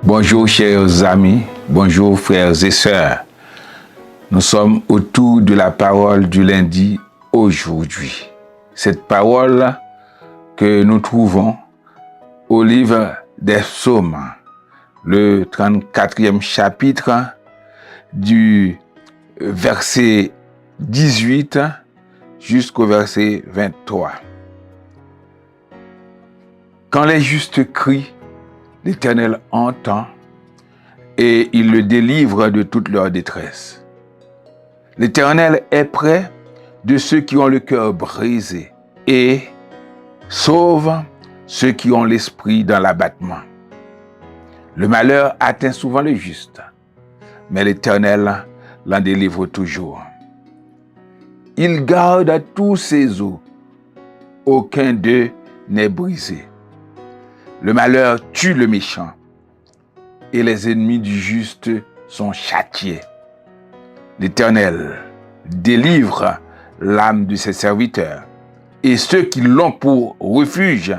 Bonjour chers amis, bonjour frères et sœurs. Nous sommes autour de la parole du lundi aujourd'hui. Cette parole que nous trouvons au livre des Psaumes, le 34e chapitre du verset 18 jusqu'au verset 23. Quand les justes crient, l'Éternel entend et il le délivre de toute leur détresse. L'Éternel est près de ceux qui ont le cœur brisé et sauve ceux qui ont l'esprit dans l'abattement. Le malheur atteint souvent le juste, mais l'Éternel l'en délivre toujours. Il garde tous ses os, aucun d'eux n'est brisé. Le malheur tue le méchant et les ennemis du juste sont châtiés. L'Éternel délivre l'âme de ses serviteurs et ceux qui l'ont pour refuge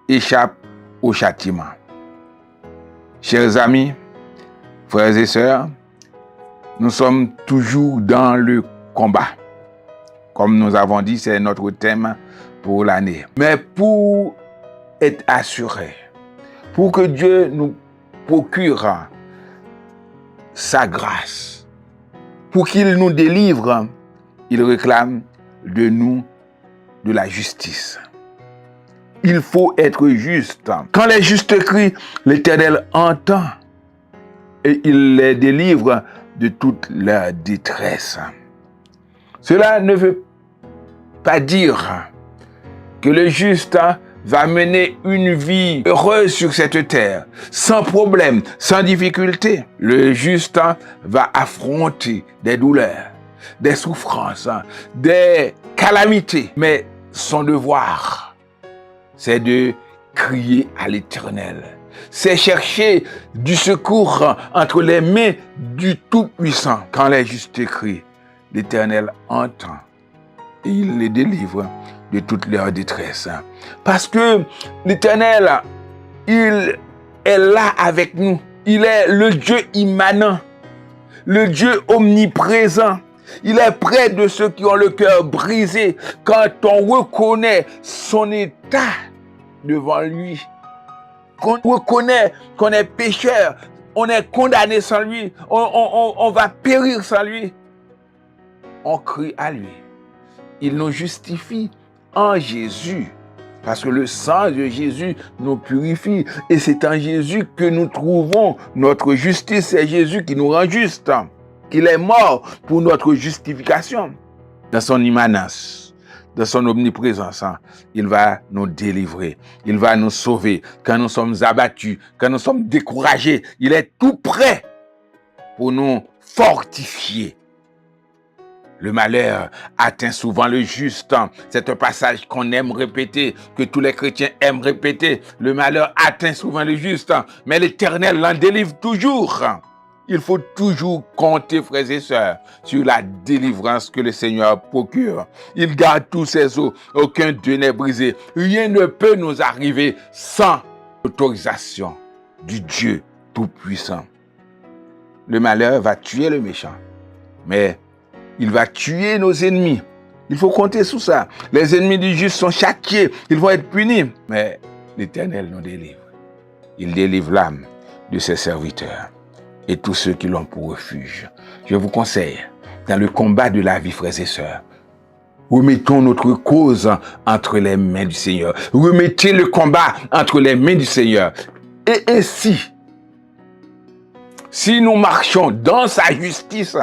échappent au châtiment. Chers amis, frères et sœurs, nous sommes toujours dans le combat. Comme nous avons dit, c'est notre thème pour l'année. Mais pour être assuré, pour que Dieu nous procure sa grâce, pour qu'il nous délivre, il réclame de nous de la justice. Il faut être juste. Quand les justes crient, l'Éternel entend et il les délivre de toute leur détresse. Cela ne veut pas dire que le juste va mener une vie heureuse sur cette terre, sans problème, sans difficulté. Le juste va affronter des douleurs, des souffrances, des calamités. Mais son devoir, c'est de crier à l'Éternel. C'est chercher du secours entre les mains du Tout-Puissant. Quand les justes crient, l'Éternel entend et il les délivre de toute leur détresse. Parce que l'Éternel, il est là avec nous. Il est le Dieu immanent, le Dieu omniprésent. Il est près de ceux qui ont le cœur brisé. Quand on reconnaît son état devant lui, qu'on reconnaît qu'on est pécheur, on est condamné sans lui, on va périr sans lui, on crie à lui. Il nous justifie en Jésus, parce que le sang de Jésus nous purifie, et c'est en Jésus que nous trouvons notre justice. C'est Jésus qui nous rend justes, qu'il est mort pour notre justification. Dans son immanence, dans son omniprésence, il va nous délivrer, il va nous sauver. Quand nous sommes abattus, quand nous sommes découragés, il est tout prêt pour nous fortifier. Le malheur atteint souvent le juste. C'est un passage qu'on aime répéter, que tous les chrétiens aiment répéter. Le malheur atteint souvent le juste, mais l'Éternel l'en délivre toujours. Il faut toujours compter, frères et sœurs, sur la délivrance que le Seigneur procure. Il garde tous ses os, aucun d'eux n'est brisé. Rien ne peut nous arriver sans l'autorisation du Dieu Tout-Puissant. Le malheur va tuer le méchant, mais il va tuer nos ennemis. Il faut compter sur ça. Les ennemis du juste sont châtiés. Ils vont être punis. Mais l'Éternel nous délivre. Il délivre l'âme de ses serviteurs et tous ceux qui l'ont pour refuge. Je vous conseille, dans le combat de la vie, frères et sœurs, remettons notre cause entre les mains du Seigneur. Remettez le combat entre les mains du Seigneur. Et ainsi, si nous marchons dans sa justice,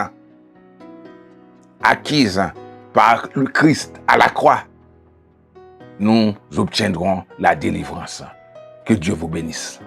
acquise par le Christ à la croix, nous obtiendrons la délivrance. Que Dieu vous bénisse.